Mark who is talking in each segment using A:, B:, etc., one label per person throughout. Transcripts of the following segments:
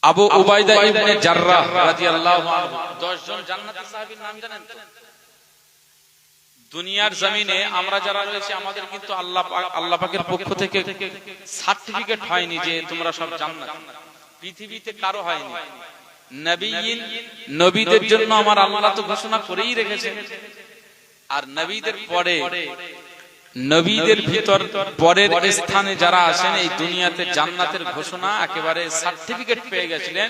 A: আবু উবাইদা ইবনে জাররাহ রাদিয়াল্লাহু আনহু। 10 জন জান্নাতি সাহাবীর নাম জানেন তো? দুনিয়ার জমিনে আমরা যারা রয়েছে আমাদের কিন্তু আল্লাহ পাকের পক্ষ থেকে সার্টিফিকেট হয়নি যে তোমরা সব জান্নাত, পৃথিবীতে কারো হয়নি। নবীয়িন, নবীদের জন্য আমার আল্লাহ তো ঘোষণা করেই রেখেছেন। আর নবীদের পরে, নবীদের ভিতর পরের স্থানে যারা আছেন এই দুনিয়াতে জান্নাতের ঘোষণা একেবারে সার্টিফিকেট পেয়ে গেছিলেন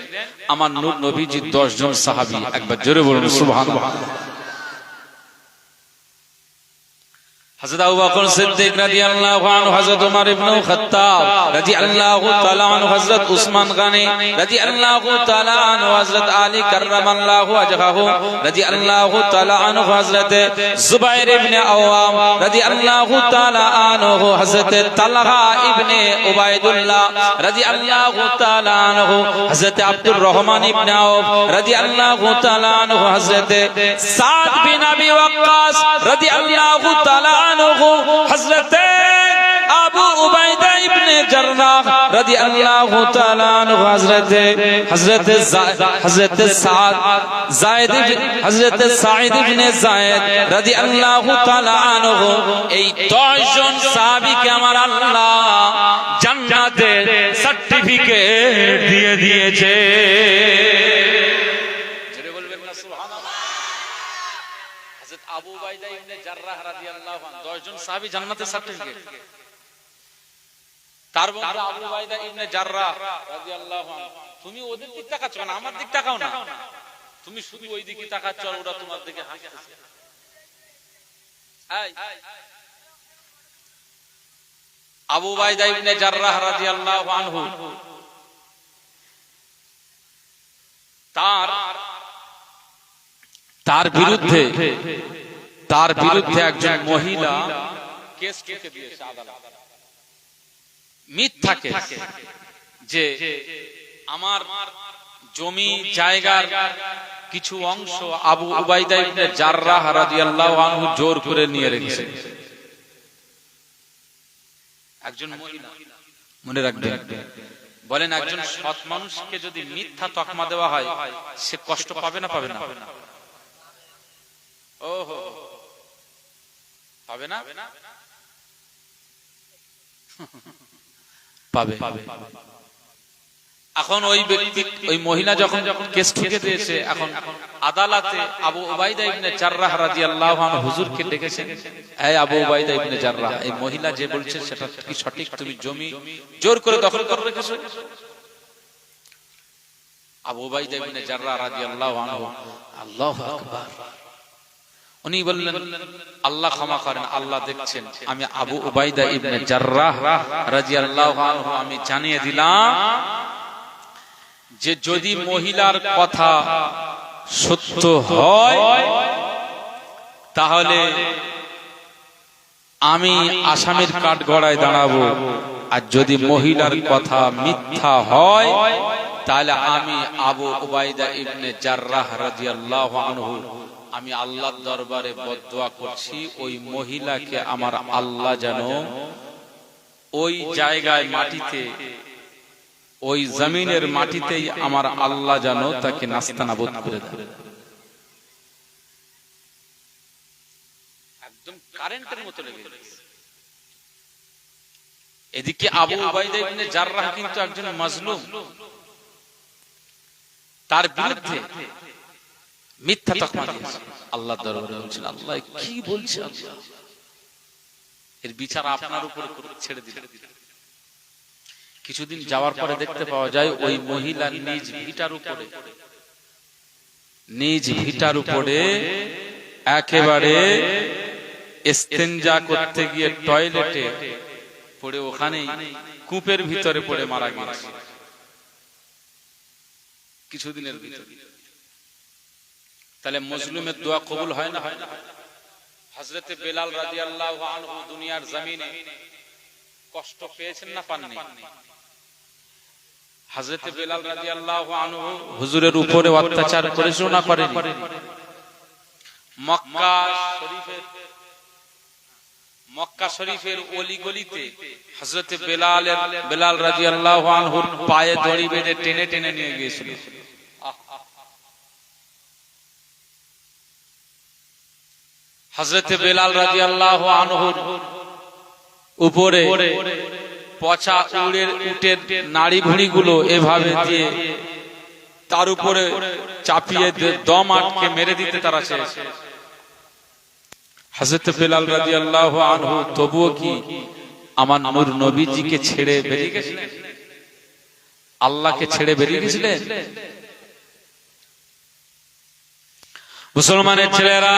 A: আমার নূর নবীজি 10 জন সাহাবী। একবার জোরে বলুন সুবহানাল্লাহ। হযরত আবু বকর সিদ্দিক রাদিয়াল্লাহু আনহু, হযরত ওমর ইবনে খাত্তাব রাদিয়াল্লাহু তাআলা আনহু, হযরত উসমান গনি রাদিয়াল্লাহু তাআলা আনহু, হযরত আলী কাররামাল্লাহু ওয়াজহাহু রাদিয়াল্লাহু তাআলা আনহু, হযরত জুবাইর ইবনে আওয়াম রাদিয়াল্লাহু তাআলা আনহু, হযরত তালহা ইবনে উবাইদুল্লাহ রাদিয়াল্লাহু তাআলা আনহু, হযরত আব্দুর রহমান ইবনে আওফ রাদিয়াল্লাহু তাআলা আনহু, হযরত সাদ বিন আবি ওয়াক্কাস রাদিয়াল্লাহু তাআলা হযরত আবু উবাইদা ইবনে জাররাহ রাদিয়াল্লাহু তাআলা আনহু, হযরত সাঈদ ইবনে যায়েদ রাদিয়াল্লাহু তাআলা আনহু। এই 10 জন সাহাবীকে আমার আল্লাহ জান্নাতের সার্টিফিকেট দিয়ে দিয়েছে। জোরে বলবেন না সুবহানাল্লাহ। হযরত আবু উবাইদা ইবনে জাররাহ রাদিয়াল্লাহু আনহু 10 জন সাহাবী জান্নাতের সার্টিফিকেট। তার মধ্যে আবু উবাইদা ইবনে জাররাহ রাদিয়াল্লাহু আনহু। তুমি ওদের দিক তাকাচ্ছ না, আমার দিক তাকাও না, তুমি শুধু ওই দিকে তাকাচ্ছ আর ওরা তোমার দিকে হাসছে। আবু উবাইদা ইবনে জাররাহ রাদিয়াল্লাহু আনহু তার বিরুদ্ধে একজন মহিলা কেস ঠুকে দিয়েছে আদালতে, মিথ্যা কেস, যে আমার জমি জায়গার কিছু অংশ আবু উবাইদা ইবনে জাররাহ রাদিয়াল্লাহু আনহু জোর করে নিয়ে রেখেছে। একজন মহিলা, মনে রাখবেন, বলেন একজন সৎ মানুষকে যদি মিথ্যা তকমা দেওয়া হয় সে কষ্ট পাবে না পাবে না? ওহো, পাবে না? পাবে। এখন ওই ব্যক্তি, ওই মহিলা যখন কেস ঠুকে দিয়েছে, এখন আদালতে আবু উবাইদা ইবনে জাররাহ রাদিয়াল্লাহু আনহু হুজুরকে ডেকেছেন। এই আবু উবাইদা ইবনে জাররাহ, এই মহিলা যে বলছে সেটা কি সঠিক? তুমি জমি জোর করে দখল করে রেখেছো? আবু উবাইদা ইবনে জাররাহ রাদিয়াল্লাহু আনহু, আল্লাহু আকবার, উনি বললেন আল্লাহ ক্ষমা করেন, আল্লাহ দেখছেন, আমি আবু উবাইদা ইবনে জাররাহ রাদিয়াল্লাহু আনহু আমি জানিয়ে দিলাম যে যদি মহিলার কথা সত্য হয় তাহলে আমি আসামির কাঠগড়ায় দাঁড়াবো, আর যদি মহিলার কথা মিথ্যা হয় তাহলে আমি আবু উবাইদা ইবনে জাররাহ রাদিয়াল্লাহু আনহু আমি আল্লাহর দরবারে বদদুয়া করছি ওই মহিলাকে আমার আল্লাহ যেন ওই জায়গায় মাটিতে, ওই জমিনের মাটিতেই আমার আল্লাহ যেন তাকে নাস্তানাবুদ করে দেয়। একদম কারেন্টের মতো লেগে গেছে। এদিকে আবু উবাইদা ইবনে জাররাহ কিন্তু একজন মাজলুম, তার বিরুদ্ধে মিথ্যা তকমা দিয়েছে। আল্লাহ দরবারে বলছেন, আল্লাহ কি বলছে, আল্লাহ এর বিচার আপনার উপর ছেড়ে দিলেন। কিছুদিন যাওয়ার পরে দেখতে পাওয়া যায় ওই মহিলা নিজ ভিটার উপরে একেবারে ইস্তেনজা করতে গিয়ে টয়লেটে পড়ে ওখানেই কূপের ভিতরে পড়ে মারা গেছে কিছুদিনের ভিতরে। তাহলে মজলুমের দোয়া কবুল হয় না? হযরতে বেলাল রাদিয়াল্লাহু আনহু দুনিয়ার জমিনে কষ্ট পেয়েছেন না পাননি? হযরতে বেলাল রাদিয়াল্লাহু আনহু হুজুরের উপরে অত্যাচার করেছিল না করেনি? মক্কা শরীফের অলি গলিতে হযরত বেলাল রাদিয়াল্লাহু আনহুর পায়ে দড়ি বেঁধে টেনে টেনে নিয়ে গিয়েছিল। হযরত বেলাল রাদিয়াল্লাহু আনহুর উপরে পচা উটের নাড়ি ভুঁড়িগুলো এভাবে দিয়ে তার উপরে চাপিয়ে দম আটকে মেরে দিতে তারা চেয়েছে। হযরত বেলাল রাদিয়াল্লাহু আনহু তবুও কি আমার নূর নবীজিকে ছেড়ে বেরিয়ে গেছিলেন, আল্লাহকে ছেড়ে বেরিয়ে গেছিলেন? মুসলমানের ছেলেরা,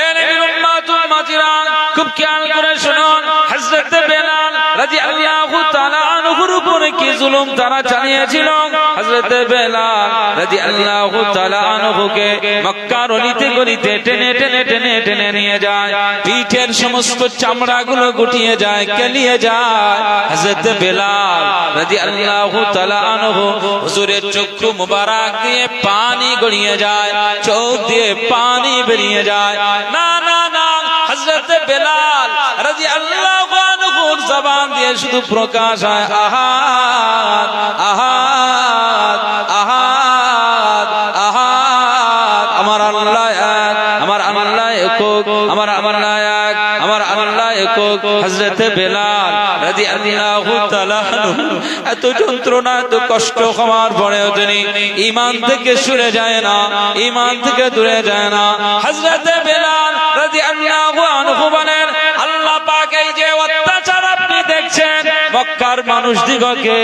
A: এ নবীর উম্মত উম্মতিরা, খুব খেয়াল করে শুনুন, হযরত বেলাল রাদিয়াল্লাহু তাআলা আনহুর উপরে কি জুলুম তারা চালিয়েছিল। হযরত বেলাল রাদিয়াল্লাহু তাআলা আনহুকে মক্কার অলিতে গলিতে টেনে টেনে টেনে টেনে নিয়ে যায়, পিঠের সমস্ত চামড়াগুলো গুটিয়ে যায়, কেলিয়ে যায়। হযরত বেলাল রাদিয়াল্লাহু তাআলা আনহু হুজুরের চক্ষু মুবারক দিয়ে পানি গড়িয়ে যায়, চোখ দিয়ে পানি বেরিয়ে যায়। না না না, হযরত বেলাল রাদিয়াল্লাহু আনহুর জবান দিয়ে শুধু প্রকাশ হয় আহাদ আহাদ আহাদ আহাদ, আমার আল্লাহ এক, আমার আল্লাহ একক, আমার আল্লাহ এক, আমার আল্লাহ একক। হযরত বেলাল রাদিয়াল্লাহু তাআলা এত যন্ত্রণা এত কষ্ট হওয়ার পরেও তিনি ঈমান থেকে সরে যায় না, ঈমান থেকে দূরে যায় না। হযরত বেলাল রাদিয়াল্লাহু আনহু বলেন, আল্লাহ পাক এই যে অত্যাচার আপনি দেখছেন মক্কার মানুষদিগকে,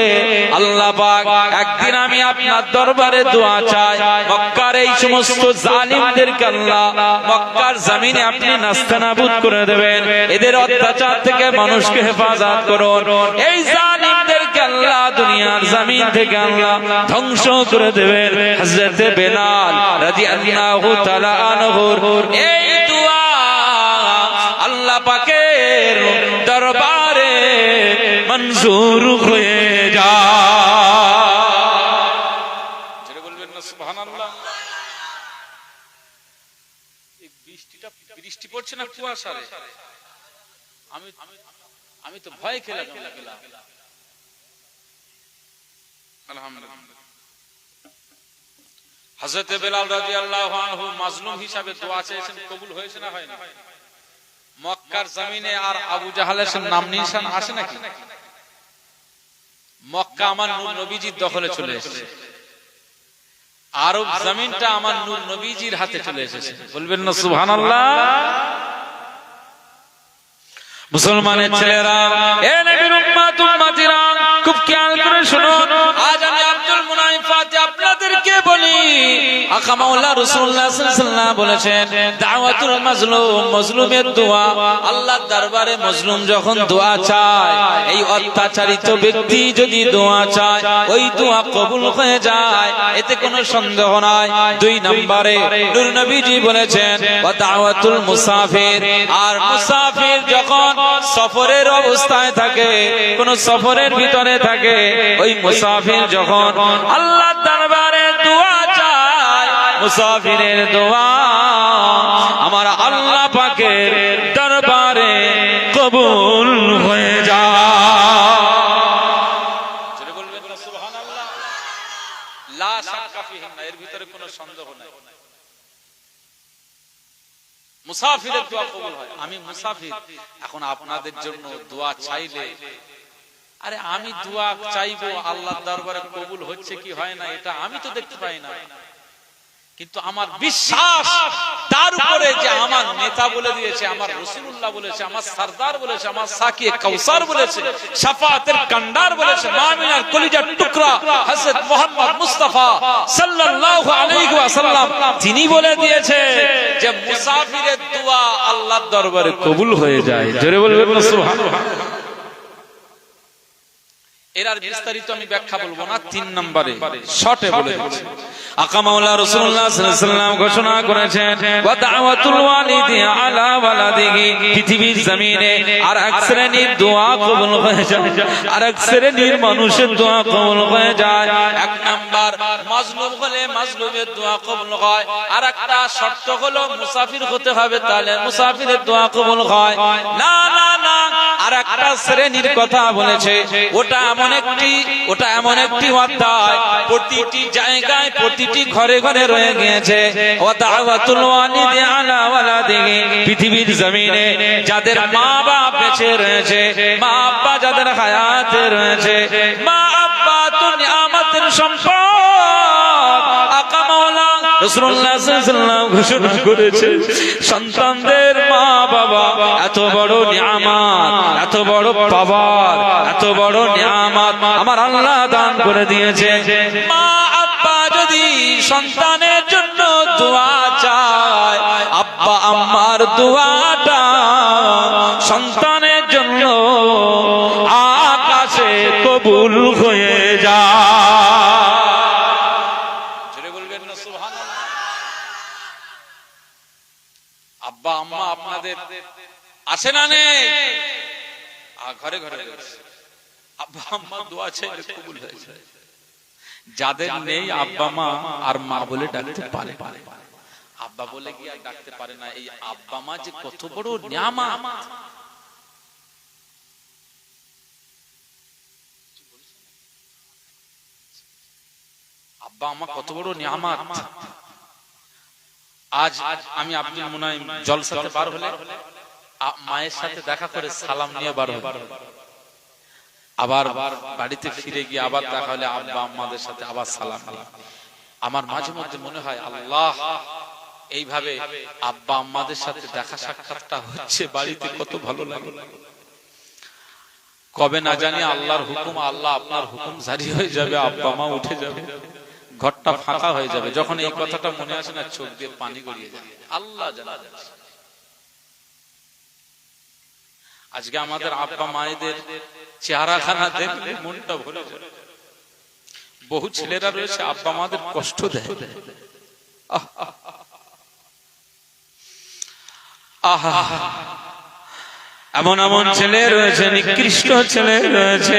A: আল্লাহ পাক একদিন আমি আপনার দরবারে দোয়া চাই, মক্কার এই সমস্ত জালিমদেরকে আল্লাহ মক্কার জমিনে আপনি নাস্তানাবুদ করে দেবেন, এদের অত্যাচার থেকে মানুষকে হেফাজত করুন, এই জালিমদেরকে আল্লাহ দুনিয়ার জমিন থেকে আল্লাহ ধ্বংস করে দেবেন। হযরত বেলাল রাদিয়াল্লাহু তাআলা আনহুর এই দোয়া আল্লাহ পাকের দরবারে মঞ্জুর হয়ে যায়। বলবেন না সুবহানাল্লাহ? বৃষ্টি পড়ছে না কুয়াশারে, আমি তো ভয় খেলে আলহামদুলিল্লাহ। হযরত বেলাল রাদিয়াল্লাহু আনহু মাজলুম হিসাবে দোয়া চেয়েছেন, কবুল হয়েছে না হয়নি? মক্কার জমিনে আর আবু জাহালের নাম নিশান আসে নাকি? মক্কা আমার নূর নবীজির দখলে চলে এসেছে, আরব জমিনটা আমার নূর নবীজির হাতে চলে এসেছে। বলবেন না সুবহানাল্লাহ? মুসলমানের ছেলেরা, এ নবীর উম্মত উম্মতিরা, খুব খেয়াল করে শুনুন, আজ আমি আব্দুল মুনাইম ফাতি আপনাদেরকে বলি, আকা মাওলা রাসূলুল্লাহ সাল্লাল্লাহু আলাইহি ওয়াসাল্লাম বলেছেন, দাওয়াতুল মাজলুম, মাজলুমের দোয়া, আল্লাহর দরবারে মাজলুম যখন দোয়া চায়, এই অত্যাচারিত ব্যক্তি যদি দোয়া চায়, ওই দোয়া কবুল হয়ে যায়, এতে কোনো সন্দেহ নাই। দুই নম্বরে নূর নবীজি বলেছেন, ওয়া দাওয়াতুল মুসাফির, আর মুসাফির যখন সফরের অবস্থায় থাকে, কোন সফরের ভিতরে থাকে, ওই মুসাফির যখন আল্লাহর দরবারে দোয়া চায়, মুসাফিরের দোয়া আমার আল্লাহ পাকের দরবারে কবুল হয়ে যায়। বলবেন না সুবহানাল্লাহ? লা শাক্কা ফিহি, এর ভিতরে কোনো সন্দেহ নাই, মুসাফিরের দোয়া কবুল হয়। আমি মুসাফির, এখন আপনাদের জন্য দোয়া চাইলে, আরে আমি দোয়া চাইবো আল্লাহর দরবারে কবুল হচ্ছে কি হয় না এটা আমি তো দেখতে পাই না, কিন্তু আমার বিশ্বাস তার উপরে যে আমার নেতা বলে দিয়েছে, আমার রাসূলুল্লাহ বলেছে, আমার সরদার বলেছে, আমার সাকিয়ে কাউসার বলেছে, শাফাআতের কান্ডার বলেছে, মুমিনের কলিজার টুকরা হযরত মুহাম্মদ মুস্তাফা সাল্লাল্লাহু আলাইহি ওয়াসাল্লাম তিনি বলে দিয়েছে যে মুসাফিরের দোয়া আল্লাহর দরবারে কবুল হয়ে যায়। জোরে বলবেন না সুবহানাল্লাহ? এর আর বিস্তারিত আমি ব্যাখ্যা বলবো না, 3 নম্বরে শর্টে বলে দিচ্ছি। আকা মাওলা রাসূলুল্লাহ সাল্লাল্লাহু আলাইহি ওয়াসাল্লাম ঘোষণা করেছেন ওয়া দাওয়াতুল ওয়ালিদি আলা ওয়ালাদিহি, পৃথিবীর জমিনে আর এক শ্রেণীর দোয়া কবুল হয়ে যায়, আর এক শ্রেণীর মানুষের দোয়া কবুল হয়ে যায়। এক নাম্বার মাজলুম হলে মাজলুমের দোয়া কবুল হয়, আর একটা শর্ত হলো মুসাফির হতে হবে, তাহলে মুসাফিরের দোয়া কবুল হয়। না না না, আর একটা শ্রেণীর কথা বলেছে, ওটা এমন একটি অধ্যায় প্রতিটি জায়গায় প্রতিটি ঘরে ঘরে রয়ে গিয়েছে। ওয়া দাওয়াতুল ওয়ালিদি আলা ওয়ালাদিহি, পৃথিবীর জমিনে যাদের মা বাপ বেঁচে রয়েছে, মা আব্বা যাদের হায়াতে রয়েছে, মা আব্বা তো নিয়ামতের সম্পদ। আকা মাওলা রাসূলুল্লাহ সাল্লাল্লাহু আলাইহি ওয়াসাল্লাম ঘোষণা করেছে, সন্তানদের মা বাবা এত বড় নিয়ামত, এত বড় পাওয়ার, এত বড় নিয়ামত আমার আল্লাহ দান করে দিয়েছে। মা আব্বা যদি সন্তানের জন্য দোয়া চায়, আব্বা আম্মার দোয়াটা সন্তানের জন্য আকাশে কবুল হয়ে যায়। জোরে বলবেন না সুবহানাল্লাহ। আব্বা আম্মা আপনাদের আছে না নেই? ঘরে ঘরে আব্বা আম্মা দোয়া চাইলে কবুল হয়ে যায়। যাদের নেই আব্বা মা আর মা বলে ডাকতে পারে, আব্বা বলে কি আর ডাকতে পারে না। এই আব্বা মা যে কত বড় নিয়ামত, আব্বা আম্মা কত বড় নিয়ামত। আজ আমি আব্দুল মুনাইম জলসাতে বার হলে মায়ের সাথে দেখা করে সালাম নিয়ে বার হল, আবার বাড়িতে ফিরে গিয়ে আবার দেখা হলে আব্বা আম্মাদের সাথে আবার সালাম নিয়ে। আমার মাঝে মধ্যে মনে হয় আল্লাহ, এইভাবে আব্বা আম্মাদের সাথে দেখা সাক্ষাৎটা হচ্ছে বাড়িতে, কত ভালো লাগে। কবে না জানি আল্লাহর হুকুম, আল্লাহ আপনার হুকুম জারি হয়ে যাবে, আব্বা মা উঠে যাবে, ঘরটা ফাঁকা হয়ে যাবে। যখন এই কথাটা মনে আসে না, চোখ দিয়ে পানি গড়িয়ে যায়। আল্লাহ জানা যাচ্ছে। আজকে আমাদের আব্বা মায়েদের চেহারাখানা দেখলে মনটা ভরে যায়। বহু ছেলেরা রয়েছে আব্বা মাদের কষ্ট দেয়। এমন এমন ছেলে রয়েছে, নিকৃষ্ট ছেলে রয়েছে,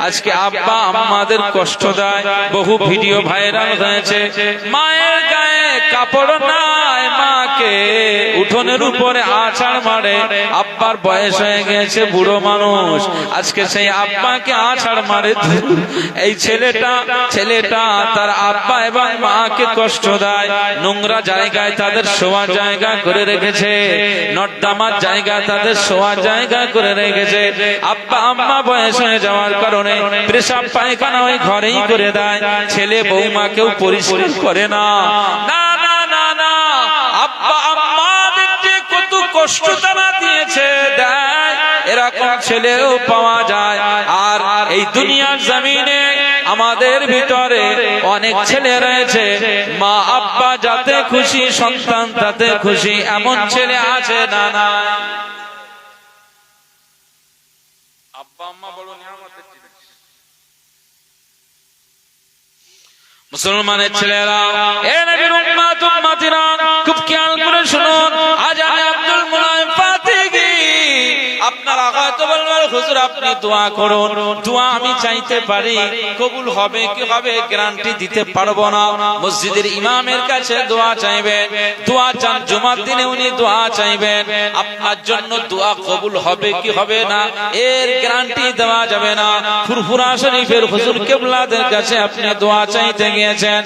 A: আজকে আব্বা আম্মাদের কষ্ট দেয়। বহু ভিডিও ভাইরাল হয়েছে, মায়ের গায়ে কাপড় নাই, মাকে উঠোনের উপরে আছাড় মারে। আব্বার বয়স হয়ে গেছে, বুড়ো মানুষ, আজকে সেই আব্বাকে আছাড় মারে। এই ছেলেটা তার আব্বা এবং মাকে কষ্ট দেয়। নোংরা জায়গায় তাদের শোয়ার জায়গা করে রেখেছে, নর্দমার জায়গা তাদের শোয়ার জায়গা করে রেখেছে। আব্বা আম্মা বয়স হয়ে যাওয়ার কারণে পেশাব পায়খানা ওই ঘরেই করে দেয়। ছেলে বৌমা কেউ পরিষ্কার করে না। না না না না, আব্বা আম্মাদের যে কত কষ্ট তারা দিয়েছে দেয়, এরকম ছেলেও পাওয়া যায়। আর এই দুনিয়ার জমিনে আমাদের ভিতরে অনেক ছেলে রয়েছে, মা আব্বা যাতে খুশি, সন্তান তাতে খুশি, এমন ছেলে আছে না না? আব্বা আম্মা বড় নিয়ামতের জিনিস। মুসলমানের ছেলেরা, এ নবীর উম্মত উম্মতিরা, খুব খেয়াল করে শুনুন। আজ আমি আব্দুল মুনাইম ফাতিহি, আপনারা হয়তো বলবেন হুজুর আপনি দোয়া করুন। দোয়া আমি চাইতে পারি, কবুল হবে কি হবে গ্যারান্টি দিতে পারবো না। মসজিদের ইমামের কাছে দোয়া চাইবেন, দোয়া চান, জুমার দিনে উনি দোয়া চাইবেন, আপনার জন্য দোয়া কবুল হবে কি হবে না এর গ্যারান্টি দেওয়া যাবে না। ফুরফুরা শরীফের হুজুর কিবলাদের কাছে আপনি দোয়া চাইতে গিয়েছেন,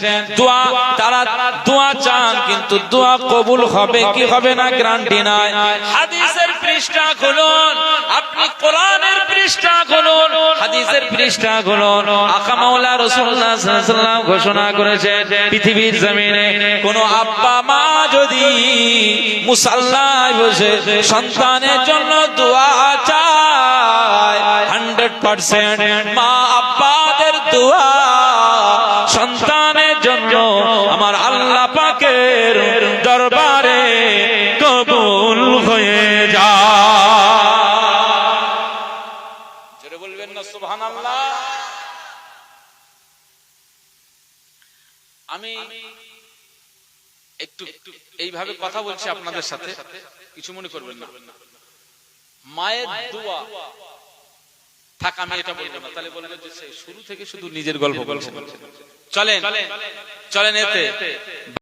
A: তারা দোয়া চান, কিন্তু দোয়া কবুল হবে কি হবে না গ্যারান্টি নাই। হাদিসের পৃষ্ঠা খুলুন, আপনি কোরআনের পৃষ্ঠা খুলুন, হাদিসের পৃষ্ঠা খুলুন। আকা মাওলা রাসূলুল্লাহ সাল্লাল্লাহু আলাইহি ওয়াসাল্লাম ঘোষণা করেছে, পৃথিবীর জমিনে কোন আব্বা মা যদি মুসাল্লায় বসে সন্তানের জন্য দোয়া চায়, 100% মা আব্বাদের দোয়া সন্তানের জন্য আমার আল্লাহ পাকের দরবারে কবুল হয়ে যায়। জোরে বলবেন না সুবহানাল্লাহ। আমি একটু এইভাবে কথা বলছি আপনাদের সাথে, কিছু মনে করবেন না। মায়ের দোয়া থাক, আমি এটা বলবো না, তাহলে বলবেন যে শুরু থেকে শুধু নিজের গল্প বলছেন। চলেন চলেন এতে